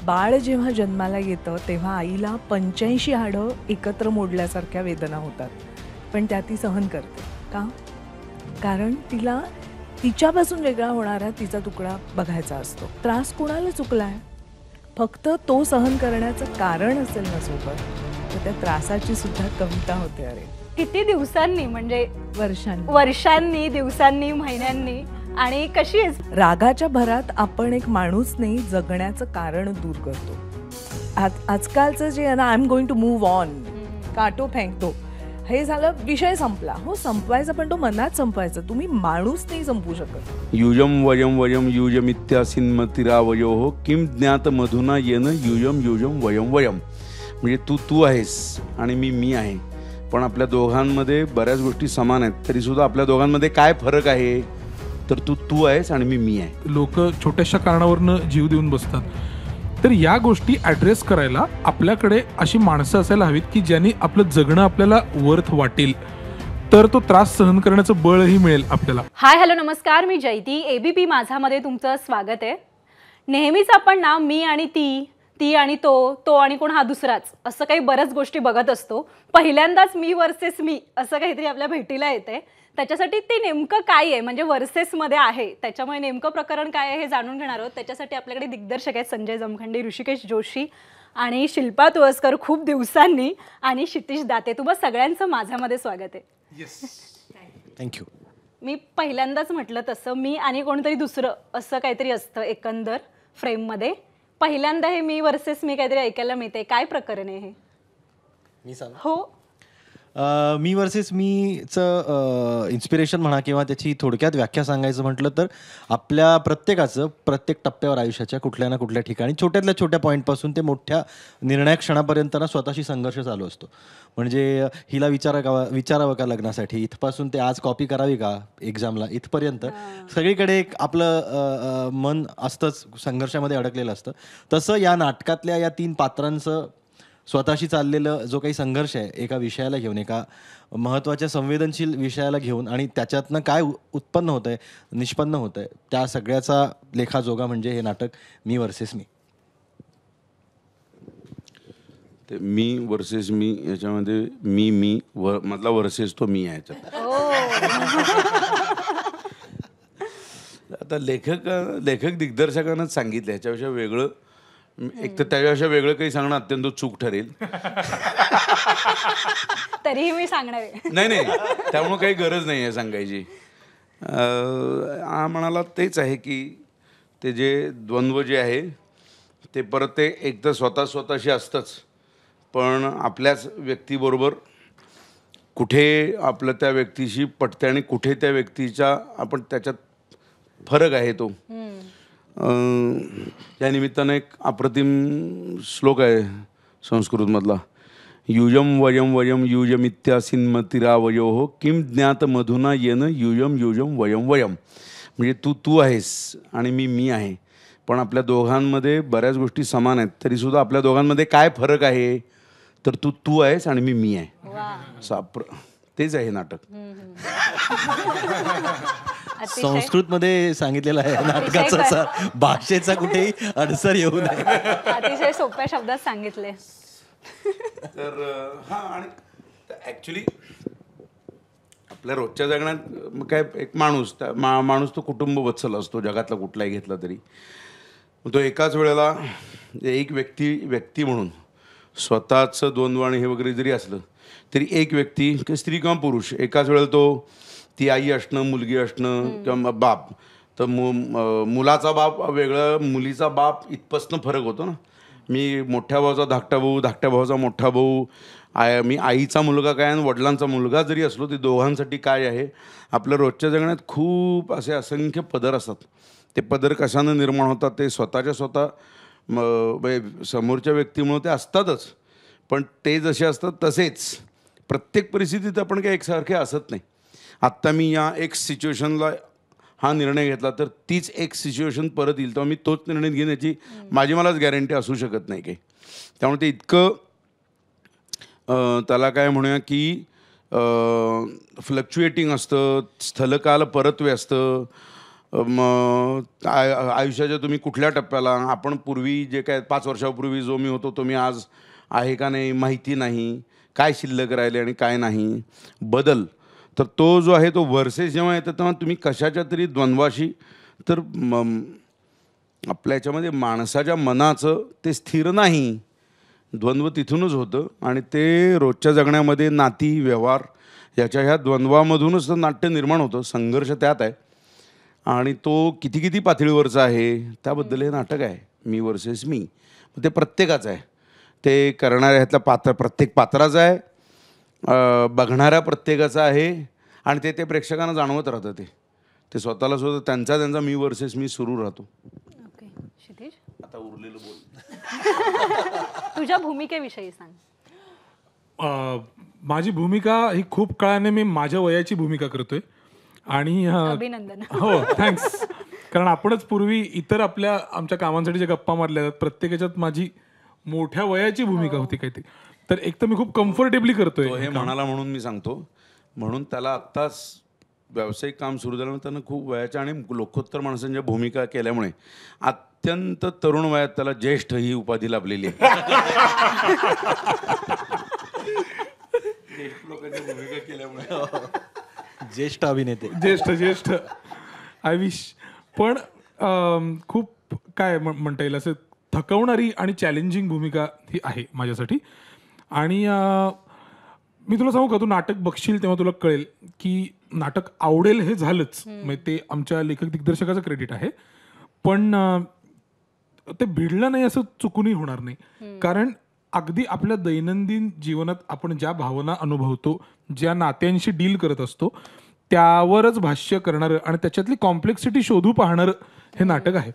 बाळ जेव्हा जन्माला येतं तेव्हा आईला 85 हाडं एकत्र मोडल्यासारख्या वेदना होतात, पण त्या ती सहन करते. का? कारण तिला तिच्यापासून वेगळा होणारा तिचा तुकडा बघायचा असतो. त्रास कुणाला चुकलाय, फक्त तो सहन करण्याचं कारण असेल ना सोबत, तर त्या त्रासाची सुद्धा कविता होते. अरे किती दिवसांनी, म्हणजे वर्षांनी, दिवसांनी, महिन्यांनी. आणि कशी आहेस? रागाच्या भरात आपण एक माणूस नाही जगण्याचं कारण दूर करतो. आजकालचं जे आहे ना, I am going to move on, काटो फेकतो, हे झालं, विषय संपला. हो संपवायचा, पण तो मनात संपवायचा. तुम्ही माणूस नाही संपवू शकत. युजम वयम वयम युजमित्यासिन्मतिरावयो किम ज्ञात मधुना येन युजम युजम वयम वयम. म्हणजे तू आहेस आणि मी आहे, पण आपल्या दोघांमध्ये बऱ्याच गोष्टी समान आहेत. तरी सुद्धा आपल्या दोघांमध्ये काय फरक आहे, तर तू आहेस आणि मी आहे. लोक छोट्याशा कारणावरनं जीव देऊन बसतात. तर या गोष्टी ॲड्रेस करायला आपल्याकडे अशी माणसं असायला हवीत की ज्यांनी आपलं जगणं आपल्याला वर्थ वाटेल, तर तो त्रास सहन करण्याचं बळही मिळेल आपल्याला. हाय, हॅलो, नमस्कार. मी जयती. ABP माझामध्ये तुमचं स्वागत आहे. नेहमीच आपण ना मी आणि ती आणि तो आणि कोण हा दुसराच, असं काही बऱ्याच गोष्टी बघत असतो. पहिल्यांदाच मी वर्सेस मी असं काहीतरी आपल्या भेटीला येते. त्याच्यासाठी ते नेमकं काय आहे, म्हणजे वर्सेसमध्ये आहे, त्याच्यामुळे नेमकं प्रकरण काय आहे हे जाणून घेणार आहोत. त्याच्यासाठी आपल्याकडे दिग्दर्शक आहेत संजय जमखंडी, ऋषिकेश जोशी आणि शिल्पा तुळसकर खूप दिवसांनी, आणि क्षितिज दाते. तुम्हा सगळ्यांचं माझ्यामध्ये स्वागत आहे. थँक्यू. मी पहिल्यांदाच म्हटलं तसं मी आणि कोणतरी दुसरं असं काहीतरी असतं एकंदर फ्रेममध्ये. पहिल्यांदा हे मी वर्सेस मी काहीतरी ऐकायला मिळते. काय प्रकरण आहे हे? मी सांग. हो, मी वर्सेस मीचं इन्स्पिरेशन म्हणा किंवा त्याची थोडक्यात व्याख्या सांगायचं म्हटलं तर आपल्या प्रत्येकाचं प्रत्येक टप्प्यावर आयुष्याच्या कुठल्या ना कुठल्या ठिकाणी छोट्यातल्या छोट्या पॉईंटपासून ते मोठ्या निर्णायक क्षणापर्यंत ना स्वतःशी संघर्ष चालू असतो. म्हणजे हिला विचारावं का लग्नासाठी, इथपासून ते आज कॉपी करावी का एक्झामला, इथपर्यंत सगळीकडे एक आपलं मन असतंच, संघर्षामध्ये अडकलेलं असतं. तसं या नाटकातल्या या 3 पात्रांचं स्वतःशी चाललेलं जो काही संघर्ष आहे, एका विषयाला घेऊन, एका महत्त्वाच्या संवेदनशील विषयाला घेऊन, आणि त्याच्यातनं काय उत्पन्न होतं आहे, निष्पन्न होतं आहे, त्या सगळ्याचा लेखाजोगा म्हणजे हे नाटक मी वर्सेस मी. ते मी वर्सेस मी याच्यामध्ये मी मधला वर्सेस तो मी आहे याच्यात. आता लेखक दिग्दर्शकानंच सांगितलं, ह्याच्यापेक्षा वेगळं एक तर त्याच्यापेक्षा वेगळं काही सांगणं अत्यंत चूक ठरेल. तरीही मी सांगणार आहे. नाही, त्यामुळे काही गरज नाही आहे सांगायची. म्हणाला तेच आहे की ते जे द्वंद्व जे आहे ते परत ते एक तर स्वतःशी असतंच, पण आपल्याच व्यक्तीबरोबर कुठे आपलं त्या व्यक्तीशी पटते आणि कुठे त्या व्यक्तीच्या आपण त्याच्यात फरक आहे तो. त्या निमित्तानं एक अप्रतिम श्लोक आहे संस्कृतमधला, युजम वयम वयम युजमित्यासिन्मतिरावयो किम ज्ञात मधुना येन युजम युजम वयम वयम. म्हणजे तू आहेस आणि मी आहे, पण आपल्या दोघांमध्ये बऱ्याच गोष्टी समान आहेत. तरी सुद्धा आपल्या दोघांमध्ये काय फरक आहे, तर तू आहेस आणि मी आहे. तेच आहे नाटक. संस्कृतमध्ये सांगितलेलं आहे नाटकाचा, भाषेचा कुठेही अडसर येऊ नये. अतिशय सोप्या शब्दात सांगितले. तर आणि ॲक्च्युली आपल्या रोजच्या जगण्यात काय एक माणूस तो कुटुंब वत्सल असतो, जगातला कुठलाही घेतला तरी. तो एकाच वेळेला एक व्यक्ती म्हणून स्वतःचं द्वंद्व आणि हे वगैरे जरी असलं तरी एक व्यक्ती किंवा स्त्री किंवा पुरुष एकाच वेळेला तो ती आई असणं, मुलगी असणं किंवा बाप, तर मुलाचा बाप वेगळं, मुलीचा बाप इथपासनं फरक होतो ना. मी मोठ्या भावाचा धाकटा भाऊ, धाकट्या भावाचा मोठा भाऊ, मी आईचा मुलगा काय आणि वडिलांचा मुलगा जरी असलो ते दोघांसाठी काय आहे. आपल्या रोजच्या जगण्यात खूप असे असंख्य पदर असतात. ते पदर कशानं निर्माण होतात ते स्वतः समोरच्या व्यक्तीमुळे ते असतातच, पण ते जसे असतात तसेच प्रत्येक परिस्थितीत आपण काही एकसारखे असत नाही. आत्ता मी या एक सिच्युएशनला हा निर्णय घेतला तर तीच एक सिच्युएशन परत येईल, तेव्हा मी तोच निर्णय घेण्याची मलाच गॅरंटी असू शकत नाही काही. त्यामुळे ते इतकं त्याला काय म्हणूया की फ्लक्च्युएटिंग असतं, स्थलकाल परत्वे असतं, आयुष्याच्या तुम्ही कुठल्या टप्प्याला, आपण पूर्वी जे काय 5 वर्षापूर्वी जो मी होतो तो मी आज आहे का नाही माहिती नाही, काय शिल्लक राहिले आणि काय नाही, बदल. तर तो जो आहे तो वर्सेस जेव्हा येतं तेव्हा तुम्ही कशाच्या तरी द्वंद्वाशी, तर आपल्या याच्यामध्ये माणसाच्या मनाचं ते स्थिर नाही, द्वंद्व तिथूनच होतं आणि ते रोजच्या जगण्यामध्ये नाती व्यवहार याच्या ह्या द्वंद्वामधूनच तर नाट्य निर्माण होतं. संघर्ष त्यात आहे आणि तो किती किती पातळीवरचा आहे त्याबद्दल हे नाटक आहे, मी वर्सेस मी. ते प्रत्येकाचं आहे, ते करणाऱ्या ह्यातलं प्रत्येक पात्राचं आहे, बघणाऱ्या प्रत्येकाचं आहे आणि ते प्रेक्षकांना जाणवत राहतं. ते स्वतःला सुद्धा त्यांचा मी वर्सेस मी सुरू राहतो. ओके, क्षितिज आता उरलेलं बोल. तुझ्या भूमिकेविषयी सांग. माझी भूमिका ही खूप काळाने मी माझ्या वयाची भूमिका करतोय आणि अभिनंदन. हो, थँक्स. कारण आपणच पूर्वी इतर आमच्या कामांसाठी ज्या गप्पा मारल्या जातात प्रत्येकाच्यात माझी मोठ्या वयाची भूमिका होती काहीतरी. तर एक तर मी खूप कम्फर्टेबली करतोय हे म्हणाला म्हणून मी सांगतो, म्हणून त्याला आत्ताच व्यावसायिक काम सुरू झाल्यानंतर त्यानं खूप वयाच्या आणि लोकोत्तर माणसांच्या भूमिका केल्यामुळे अत्यंत तरुण वयात त्याला ज्येष्ठ ही उपाधी लाभलेली आहे. ज्येष्ठ लोकांच्या भूमिका केल्यामुळे ज्येष्ठ अभिनेते, ज्येष्ठ आय विश. पण खूप काय म्हणता येईल असं थकवणारी आणि चॅलेंजिंग भूमिका ही आहे माझ्यासाठी. आणि मी तुला सांगू का, तू नाटक बघशील तेव्हा तुला कळेल की नाटक आवडेल हे झालंच, म्हणजे ते आमच्या लेखक दिग्दर्शकाचं क्रेडिट आहे. पण ते भिडलं नाही असं चुकूनही होणार नाही. कारण अगदी आपल्या दैनंदिन जीवनात आपण ज्या भावना अनुभवतो, ज्या नात्यांशी डील करत असतो त्यावरच भाष्य करणारं आणि त्याच्यातली कॉम्प्लेक्सिटी शोधू पाहणारं हे नाटक आहे.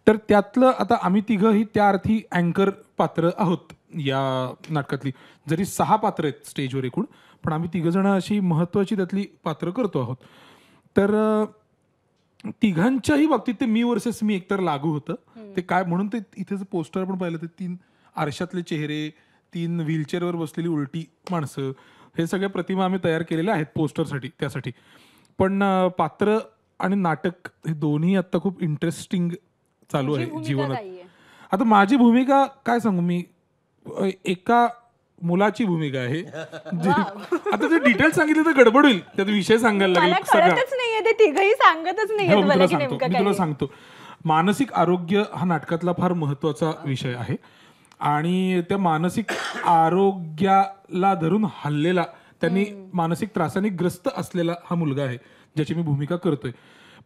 तर त्यातलं आता आम्ही तिघंही त्या अर्थी अँकर पात्र आहोत या नाटकातली. जरी 6 पात्र आहेत स्टेजवर एकूण, पण आम्ही तिघंजणं अशी महत्त्वाची त्यातली पात्र करतो आहोत. तर तिघांच्याही बाबतीत ते मी वर्सेस मी एकतर लागू होतं. ते काय म्हणून ते इथे पोस्टर पण पाहिलं ते 3 आरशातले चेहरे, 3 व्हीलचेअरवर बसलेली उलटी माणसं, हे सगळ्या प्रतिमा आम्ही तयार केलेल्या आहेत पोस्टरसाठी, त्यासाठी. पण पात्र आणि नाटक हे दोन्ही आता खूप इंटरेस्टिंग चालू आहे जीवनात. आता माझी भूमिका काय सांगू, मी एका मुलाची भूमिका आहे. आता ते डिटेल सांगितलं तर गडबड होईल, त्यात विषय सांगायला लागेल सगळा. नाहीये ते तिघही सांगतच मी तुला सांगतो. मानसिक आरोग्य हा नाटकातला फार महत्वाचा विषय आहे आणि त्या मानसिक आरोग्याला धरून हल्लेला, त्यांनी मानसिक त्रासाने ग्रस्त असलेला हा मुलगा आहे ज्याची मी भूमिका करतोय.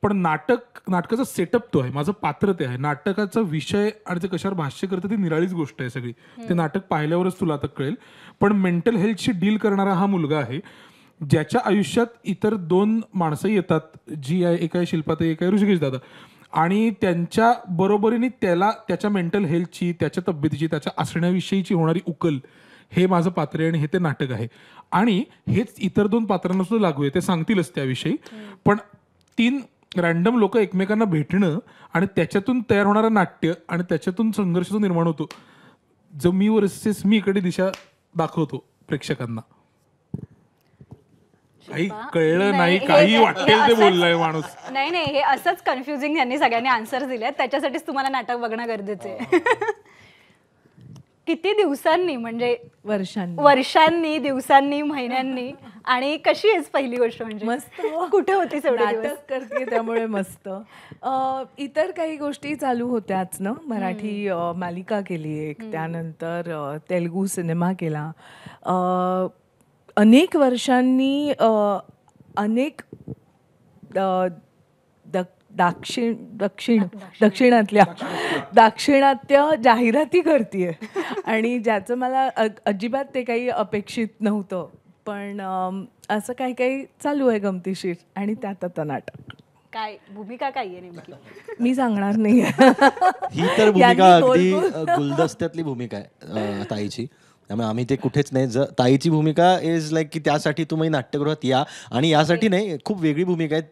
पण नाटकाचा सेटअप तो आहे, माझं पात्र ते आहे. नाटकाचा विषय आणि ते कशावर भाष्य करतं ती निराळीच गोष्ट आहे सगळी. ते नाटक पाहिल्यावरच तुला आता कळेल. पण मेंटल हेल्थशी डील करणारा हा मुलगा आहे ज्याच्या आयुष्यात इतर 2 माणसंही येतात, जी आहे, एक आहे शिल्पाताई, एक आहे ऋषिकेश दादा. आणि त्यांच्या बरोबरीने त्याला त्याच्या मेंटल हेल्थची, त्याच्या तब्येतीची, त्याच्या असण्याविषयीची होणारी उकल, हे माझं पात्र आहे आणि हे ते नाटक आहे. आणि हेच इतर 2 पात्रांना सुद्धा लागू आहे, ते सांगतीलच त्याविषयी. पण 3 रॅन्डम लोक एकमेकांना भेटणं आणि त्याच्यातून तयार होणारं नाट्य आणि त्याच्यातून संघर्ष जो निर्माण होतो, जो मी वर्सेस मी इकडे दिशा दाखवतो प्रेक्षकांना. काही कळलं नाही, काही वाटेल ते बोललाय माणूस. नाही, हे असंच कन्फ्युजिंग यांनी सगळ्यांनी आन्सर दिले, त्याच्यासाठीच तुम्हाला नाटक बघणं गरजेचं आहे. किती दिवसांनी, म्हणजे वर्षांनी, दिवसांनी, महिन्यांनी, आणि कशी आहेस पहिली गोष्ट म्हणजे? मस्त. कुठे होतीस एवढे दिवस? नाटक करते त्यामुळे मस्त. इतर काही गोष्टी चालू होत्याच ना, मराठी मालिका केली एक, त्यानंतर तेलुगू सिनेमा केला. अनेक वर्षांनी अनेक दाक्षिणात्य जाहिराती करतीये आणि ज्याचं मला अजिबात ते काही अपेक्षित नव्हतं. पण असं काही काही चालू आहे गमतीशीर, आणि त्यात आता नाटक. काय भूमिका काय आहे नेमकी? मी सांगणार नाही. ही तर भूमिका अगदी गुलदस्त्यातली भूमिका आहे ताईची, त्यामुळे आम्ही ते कुठेच नाही. ताईची भूमिका इज लाईक की त्यासाठी तुम्ही नाट्यगृहात या, आणि यासाठी नाही, खूप वेगळी भूमिका आहे.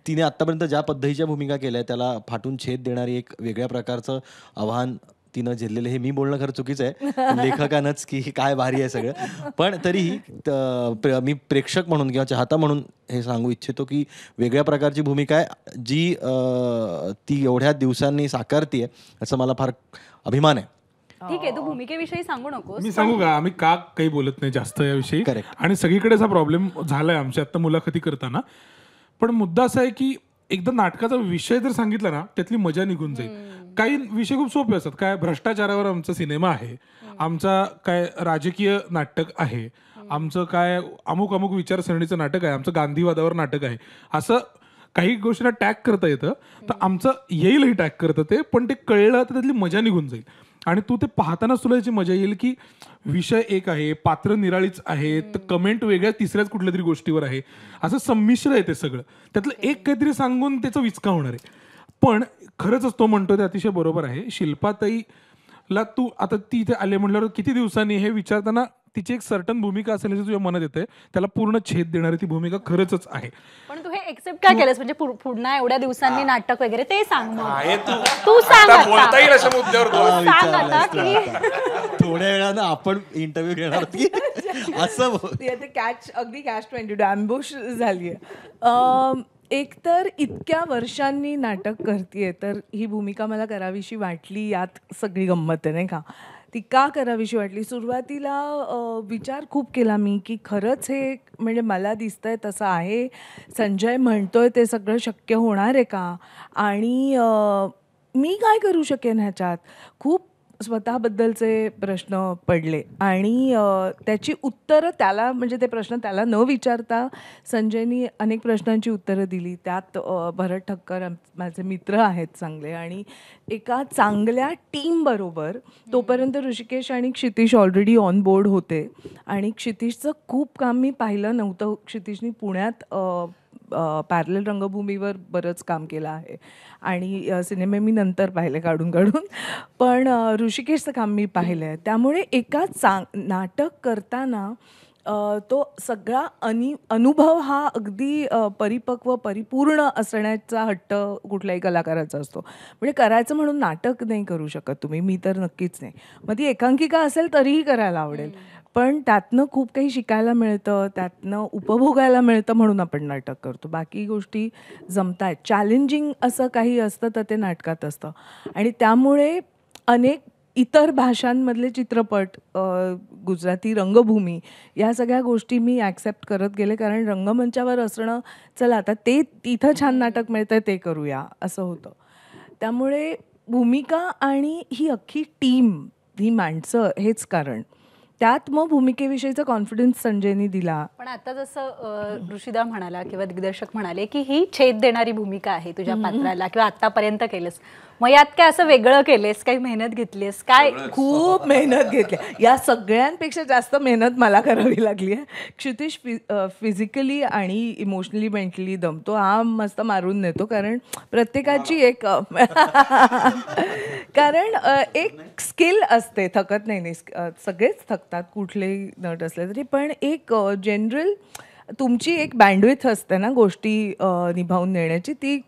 तिने आत्तापर्यंत ज्या पद्धतीच्या भूमिका केल्या त्याला फाटून छेद देणारी एक वेगळ्या प्रकारचं आव्हान तिनं झेललेलं हे मी बोलणं खरं चुकीचं आहे लेखकानंच की काय भारी आहे सगळं. पण तरीही मी प्रेक्षक म्हणून किंवा चाहता म्हणून हे सांगू इच्छितो की वेगळ्या प्रकारची भूमिका आहे जी ती एवढ्या दिवसांनी साकारतीये याचा मला फार अभिमान आहे. ठीक आहे, तू भूमिकेविषयी सांगू नकोस. मी सांगू का, आम्ही का काही बोलत नाही जास्त याविषयी, Correct. आणि सगळीकडेच हा प्रॉब्लेम झालाय आमच्या आता मुलाखती करताना. पण मुद्दा असा आहे की एकदा नाटकाचा विषय जर सांगितला ना त्यातली मजा निघून जाईल. काही विषय खूप सोपे असतात. काय भ्रष्टाचारावर आमचा सिनेमा आहे, आमचा काय राजकीय नाटक आहे, आमचं काय अमुक अमुक विचारसरणीचं नाटक आहे, आमचं गांधीवादावर नाटक आहे, असं काही गोष्टींना टॅग करता येतं. तर आमचं येईलही टॅग करतं ते, पण ते कळलं तर त्यातली मजा निघून जाईल. आणि तू ते पाहतानाच तुला याची मजा येईल की विषय एक आहे, पात्र निराळीच आहेत, कमेंट वेगळ्या तिसऱ्याच कुठल्या तरी गोष्टीवर आहे, असं संमिश्र आहे ते सगळं. त्यातलं एक काहीतरी सांगून त्याचा विचका होणार आहे. पण खरंच तो म्हणतो ते अतिशय बरोबर आहे. शिल्पाताईला तू आता ती इथे आले म्हटल्यावर किती दिवसांनी हे विचारताना तिची एक सर्टन भूमिका असेल जे तुझ्या मनात येते, त्याला पूर्ण छेद देणारी ती भूमिका खरंच आहे. पण तू हे एक्सेप्ट का केलंस, म्हणजे पुन्हा एवढ्या दिवसांनी नाटक वगैरे ते सांग मग. आहे तू सांग आता आता. बोलता येईल अशा मुद्द्यावर बोल. तू सांग आता की थोड्या वेळानं आपण इंटरव्ह्यू घेणार आहोत की असं अगदी कॅच 22 अँबुश झाली एक तर इतक्या वर्षांनी नाटक करतेय तर ही भूमिका मला करावीशी वाटली. यात सगळी गंमत आहे नाही का. ती का करावीशी वाटली, सुरुवातीला विचार खूप केला मी की खरंच हे म्हणजे मला दिसतंय तसं आहे, संजय म्हणतोय ते सगळं शक्य होणार आहे का, आणि मी काय करू शकेन ह्याच्यात. खूप स्वतःबद्दलचे प्रश्न पडले आणि त्याची उत्तरं त्याला, म्हणजे ते प्रश्न त्याला न विचारता संजयनी अनेक प्रश्नांची उत्तरं दिली. त्यात भरत ठक्कर माझे मित्र आहेत चांगले, आणि एका चांगल्या टीमबरोबर तोपर्यंत ऋषिकेश आणि क्षितिश ऑलरेडी ऑन बोर्ड होते, आणि क्षितिशचं खूप काम मी पाहिलं नव्हतं. क्षितिशनी पुण्यात पॅरलल रंगभूमीवर बरंच काम केलं आहे, आणि सिनेमे मी नंतर पाहिले काढून पण ऋषिकेशचं काम मी पाहिलं आहे. त्यामुळे एका नाटक करताना तो सगळा अनुभव हा अगदी परिपक्व परिपूर्ण असण्याचा हट्ट कुठल्याही कलाकाराचा असतो. म्हणजे करायचं म्हणून नाटक नाही करू शकत तुम्ही, मी तर नक्कीच नाही. मग ती एकांकिका असेल तरीही करायला आवडेल, पण त्यातनं खूप काही शिकायला मिळतं, त्यातनं उपभोगायला मिळतं, म्हणून आपण नाटक करतो. बाकी गोष्टी जमतायत. चॅलेंजिंग असं काही असतं तर ते नाटकात असतं. आणि त्यामुळे अनेक इतर भाषांमधले चित्रपट, गुजराती रंगभूमी, या सगळ्या गोष्टी मी ॲक्सेप्ट करत गेले, कारण रंगमंचावर असणं, चला आता ते तिथं छान नाटक मिळतं ते करूया असं होतं. त्यामुळे भूमिका आणि ही अख्खी टीम, ही माणसं, हेच कारण. त्यात मग भूमिकेविषयीचा कॉन्फिडन्स संजयनी दिला. पण आता जसं ऋषिदा म्हणाला किंवा दिग्दर्शक म्हणाले की ही छेद देणारी भूमिका आहे तुझ्या पात्राला, किंवा आतापर्यंत केलंस, मग यात काय असं वेगळं केलेस, काही मेहनत घेतलीस काय? खूप मेहनत घेतली. या सगळ्यांपेक्षा जास्त मेहनत मला करावी लागली आहे. क्षितिश फिजिकली आणि इमोशनली मेंटली दमतो, हा मस्त मारून नेतो, कारण प्रत्येकाची एक कारण एक स्किल असते. थकत नाही, सगळेच थकतात कुठलेही नट असले तरी, पण एक जनरल तुमची एक बँडविथ असते ना गोष्टी निभावून नेण्याची, ती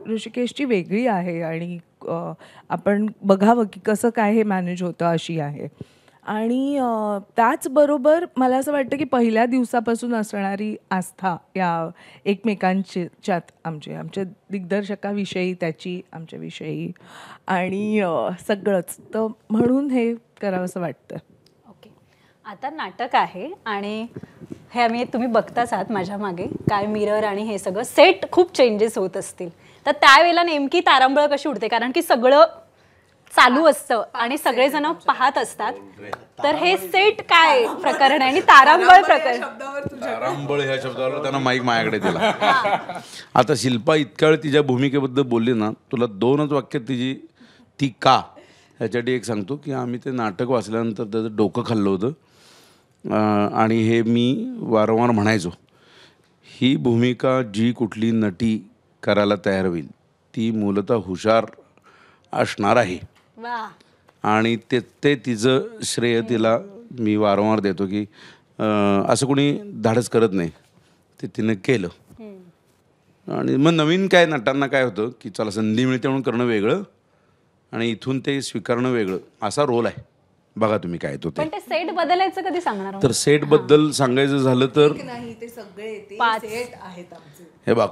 ऋषिकेशची वेगळी आहे, आणि आपण बघावं की कसं काय हे मॅनेज होतं अशी आहे. आणि त्याचबरोबर मला असं वाटतं की पहिल्या दिवसापासून असणारी आस्था या एकमेकांच्यात, आमच्या दिग्दर्शकाविषयी, त्याची आमच्याविषयी, आणि सगळंच, तर म्हणून हे करावं असं वाटतं. ओके, आता नाटक आहे आणि हे तुम्ही बघताच आहात माझ्या मागे, काय मिरर आणि हे सगळं सेट खूप चेंजेस होत असतील, तर त्यावेळेला नेमकी तारांबळ कशी उडते, कारण की सगळं चालू असतं आणि सगळेजण पाहत असतात, तर हे सेट काय प्रकरण आहे आणि तारांबळ प्रकरण? तारांबळ ह्या शब्दावर त्यांना माईक माझ्याकडे दिला. आता शिल्पा इतक्या वेळ तिच्या भूमिकेबद्दल बोलली ना, तुला 2च वाक्यात ती का ह्याच्यासाठी एक सांगतो की आम्ही ते नाटक वाचल्यानंतर त्याचं डोकं खाल्लं होतं, आणि हे मी वारंवार म्हणायचो, ही भूमिका जी कुठली नटी करायला तयार होईल ती मूलतः हुशार असणार आहे, आणि ते तिचं श्रेय तिला मी वारंवार देतो की असं कोणी धाडस करत नाही, ते तिनं केलं. आणि मग नवीन काय नटांना काय होतं की चला संधी मिळते म्हणून करणं वेगळं, आणि इथून ते स्वीकारणं वेगळं असा रोल आहे. बघा तुम्ही काय तो ते. पण ते सेट बदलायचं कधी सांगणार तर सेट बद्दल सांगायचं झालं तर नाही ते सगळे ते पाच. सेट आहेत आमचे. हे बघ,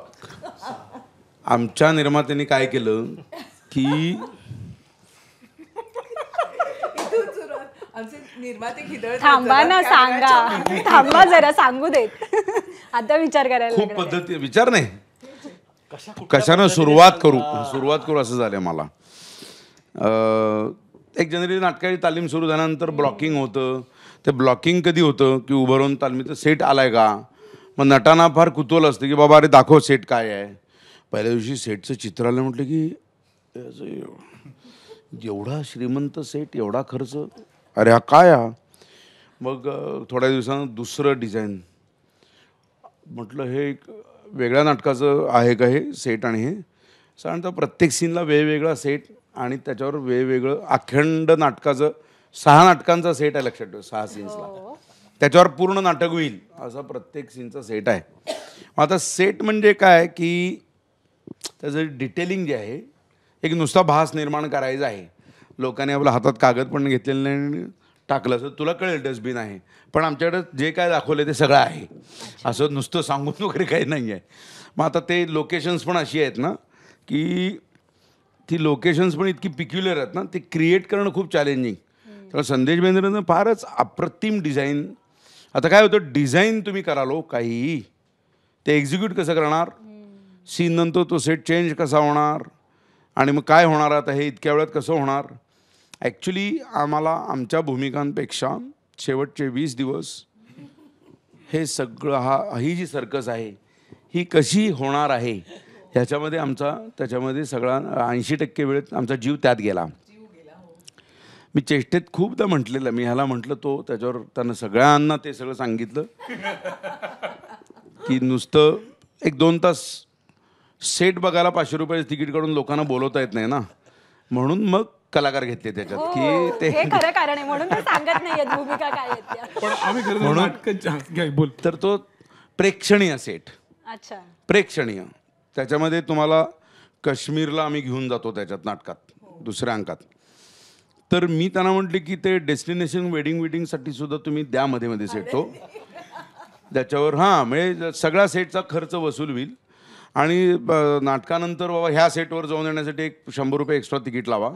आमच्या निर्मात्यांनी काय केलं की इथून सुरुवात. आमचे निर्माते खिदळतात थांबा जरा ना, सांगा. थांबा जरा, सांगू देत. आता विचार करायला खूप लागलाय. पद्धती विचार नाही कशानं सुरुवात करू असं झालं मला. एक जनरली नाटकाची तालीम सुरू झाल्यानंतर ब्लॉकिंग होतं. ते ब्लॉकिंग कधी होतं की उभं राहून तालमीचं सेट आलाय का, मग नटांना फार कुतूहल असतं की बाबा अरे दाखव सेट काय आहे. पहिल्या दिवशी सेटचं चित्र आलं म्हटलं की एवढा श्रीमंत सेट, एवढा खर्च, अरे हा काय हा. मग थोड्या दिवसानं दुसरं डिझाईन म्हटलं हे एक वेगळ्या नाटकाचं आहे का हे सेट. आणि हे साधारणतः प्रत्येक सीनला वेगवेगळा सेट आणि त्याच्यावर वेगवेगळं अखंड नाटकाचं 6 नाटकांचा सेट आहे, लक्षात ठेव. 6 सीन्सला त्याच्यावर पूर्ण नाटक होईल असा प्रत्येक सीनचा सेट आहे. आता सेट म्हणजे काय की त्याचं डिटेलिंग जे आहे, एक नुसता भास निर्माण करायचा आहे. लोकांनी आपल्या हातात कागद पण घेतलेलं नाही, टाकलं असं तुला कळेल डस्टबिन आहे, पण आमच्याकडे जे काय दाखवलं ते सगळं आहे. असं नुसतं सांगून वगैरे काही नाही आहे. मग आता ते लोकेशन्स पण अशी आहेत ना की ती लोकेशन्स पण इतकी पिक्युलर आहेत ना, ते क्रिएट करणं खूप चॅलेंजिंग. तर संदेश बेंद्रेनं फारच अप्रतिम डिझाईन. आता काय होतं, डिझाईन तुम्ही करालो काहीही, ते एक्झिक्यूट कसं करणार, सीन नंतर तो सेट चेंज कसा होणार आणि मग काय होणार, आता हे इतक्या वेळात कसं होणार. ॲक्च्युली आम्हाला आमच्या भूमिकांपेक्षा शेवटचे 20 दिवस हे सगळं ही जी सर्कस आहे ही कशी होणार आहे ह्याच्यामध्ये त्याच्यामध्ये सगळा 80% वेळेत आमचा जीव त्यात गेला. मी चेष्टेत खूपदा म्हटलेलं, मी ह्याला म्हटलं तो त्याच्यावर त्यानं सगळ्यांना ते सगळं सांगितलं की नुसतं 1-2 तास सेट बघायला 500 रुपये तिकीट काढून लोकांना बोलवता येत नाही ना, म्हणून मग कलाकार घेतले त्याच्यात की ते. हे खरं कारण आहे, म्हणून ते सांगत नाहीयेत भूमिका काय आहेत त्या. पण आम्ही खरं नाटक बोल. तर तो प्रेक्षणीय सेट, अच्छा, प्रेक्षणीय. त्याच्यामध्ये तुम्हाला काश्मीरला आम्ही घेऊन जातो त्याच्यात नाटकात 2ऱ्या अंकात. तर मी त्यांना म्हटले की ते डेस्टिनेशन वेडिंगसाठी सुद्धा तुम्ही द्या मध्ये मध्ये सेट तो, त्याच्यावर हां म्हणजे सगळ्या सेटचा खर्च वसूल होईल. आणि नाटकानंतर बाबा ह्या सेटवर जाऊन येण्यासाठी एक 100 रुपये एक्स्ट्रा तिकीट लावा.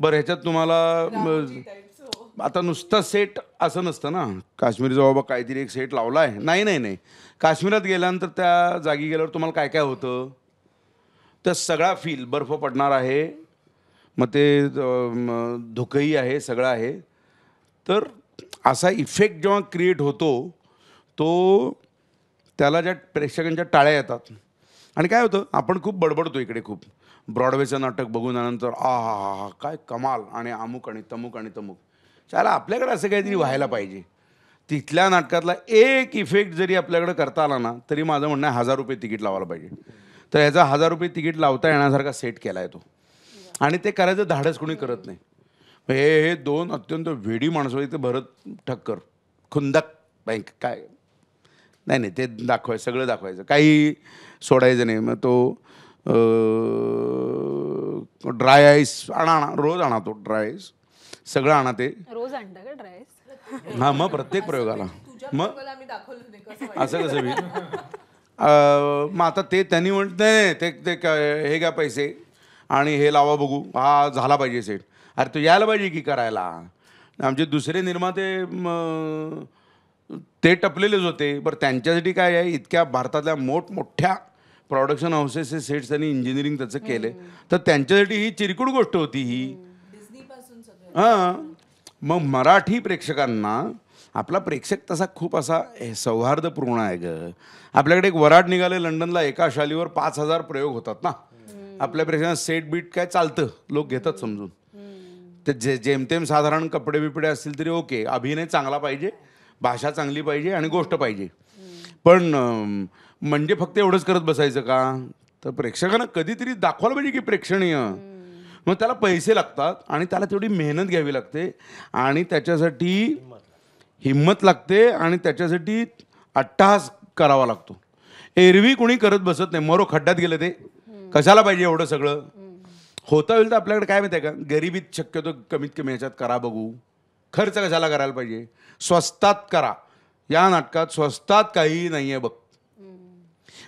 बरं ह्याच्यात तुम्हाला आता नुसतं सेट असं नसतं ना, काश्मीरचा बाबा काहीतरी एक सेट लावला आहे, नाही. काश्मीरात गेल्यानंतर त्या जागी गेल्यावर तुम्हाला काय काय होतं, तर सगळा फील, बर्फ पडणार आहे, मग ते धुकंही आहे, सगळं आहे. तर असा इफेक्ट जेव्हा क्रिएट होतो तो त्याला ज्या प्रेक्षकांच्या टाळ्या येतात. आणि काय होतं, आपण खूप बडबडतो इकडे, खूप ब्रॉडवेचं नाटक बघून आल्यानंतर आ काय कमाल आणि अमुक आणि तमुक. त्याला आपल्याकडे असं काहीतरी व्हायला पाहिजे. तिथल्या नाटकातला एक इफेक्ट जरी आपल्याकडे करता आला ना, तरी माझं म्हणणं आहे 1000 रुपये तिकीट लावायला पाहिजे. तर ह्याचा 1000 रुपये तिकीट लावता येण्यासारखा सेट केला आहे तो. आणि ते करायचं धाडस कोणी करत नाही. हे 2 अत्यंत वेडी माणसं होती, ते भरत ठक्कर, खुंदक बँक काय नाही ते सगळं दाखवायचं, काही सोडायचं नाही. मग तो ड्राय आईस आणा, रोज आणा तो ड्राय आईस, सगळं आणा ते रोज आणता का ड्रायस? हां, मग प्रत्येक प्रयोगाला. मग आम्ही दाखवलं नाही कसं असं कसं मी मग आता ते त्यांनी म्हणते ते हे घ्या पैसे आणि हे लावा बघू, हा झाला पाहिजे सेट. अरे तो यायला पाहिजे की करायला. आमचे दुसरे निर्माते ते टपलेलेच होते. बरं त्यांच्यासाठी काय आहे, इतक्या भारतातल्या मोठमोठ्या प्रोडक्शन हाऊसेसचे सेट्स त्यांनी इंजिनिअरिंग त्याचं केलं, तर त्यांच्यासाठी ही चिरकुट गोष्ट होती ही. हां, मग मराठी प्रेक्षकांना आपला प्रेक्षक तसा खूप असा सौहार्दपूर्ण आहे ग. आपल्याकडे एक वराड निघाले लंडनला, एका शालीवर 5000 प्रयोग होतात ना. आपल्या प्रेक्षकांना सेट बीट काय चालतं, लोक घेतात समजून. ते जेमतेम साधारण कपडे बिपडे असतील तरी ओके, अभिनय चांगला पाहिजे, भाषा चांगली पाहिजे आणि गोष्ट पाहिजे. पण म्हणजे फक्त एवढंच करत बसायचं का, तर प्रेक्षकांना कधीतरी दाखवायला पाहिजे की प्रेक्षणीय. मग त्याला पैसे लागतात आणि त्याला तेवढी मेहनत घ्यावी लागते आणि त्याच्यासाठी हिंमत लागते आणि त्याच्यासाठी अट्टहास करावा लागतो. एरवी कोणी करत बसत नाही. मरो खड्ड्यात गेलं ते कशाला पाहिजे एवढं सगळं. होता होईल तर आपल्याकडे काय माहिती आहे का, गरिबीत शक्यतो कमीत कमी ह्याच्यात करा बघू, खर्च कशाला करायला पाहिजे, स्वस्तात करा. या नाटकात स्वस्तात काही नाही आहे बघ,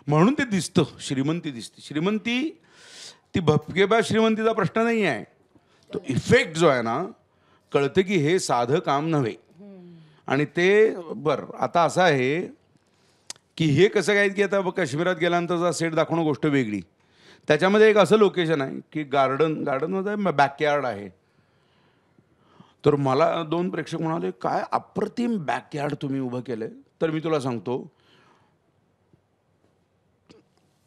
म्हणून ते दिसतं, श्रीमंती दिसते. श्रीमंती ती भपकेबा श्रीमंतीचा प्रश्न नाही आहे, तो इफेक्ट जो आहे ना, कळतं की हे साधं काम नव्हे. आणि ते बरं आता असं आहे की हे कसं काय की आता काश्मीरात गेल्यानंतरचा सेट दाखवणं गोष्ट वेगळी. त्याच्यामध्ये एक असं लोकेशन आहे की गार्डनमध्ये बॅकयार्ड आहे. तर मला 2 प्रेक्षक म्हणाले, काय अप्रतिम बॅकयार्ड तुम्ही उभं केलंय. तर मी तुला सांगतो,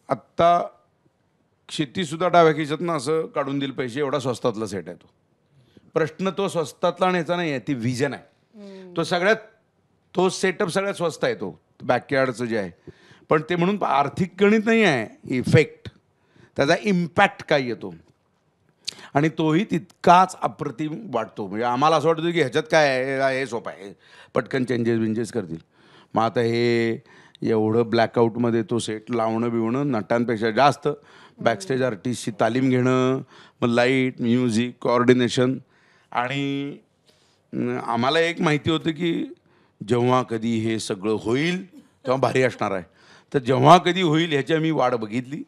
आत्ता क्षितिजसुद्धा डाव्या खिशातनं असं काढून दिल पैसे, एवढा स्वस्तातला सेट आहे तो. प्रश्न तो स्वस्तातला आणि ह्याचा नाही आहे, ती व्हिजन आहे. तो सेटअप सगळ्यात स्वस्त आहे, तो बॅकयार्डचं जे आहे. पण ते म्हणून आर्थिक गणित नाही आहे, इफेक्ट, त्याचा इम्पॅक्ट काय येतो, आणि तोही तितकाच अप्रतिम वाटतो. म्हणजे आम्हाला असं वाटतं की ह्याच्यात काय आहे, हे सोपं आहे, पटकन चेंजेस करतील. मग आता हे एवढं ब्लॅकआउटमध्ये तो सेट लावणं बिवणं, नटांपेक्षा जास्त बॅकस्टेज आर्टिस्टची तालीम घेणं, मग लाईट, म्युझिक, कोऑर्डिनेशन. आणि आम्हाला एक माहिती होतं की जेव्हा कधी हे सगळं होईल तेव्हा भारी असणार आहे. तर जेव्हा कधी होईल ह्याची आम्ही वाट बघितली,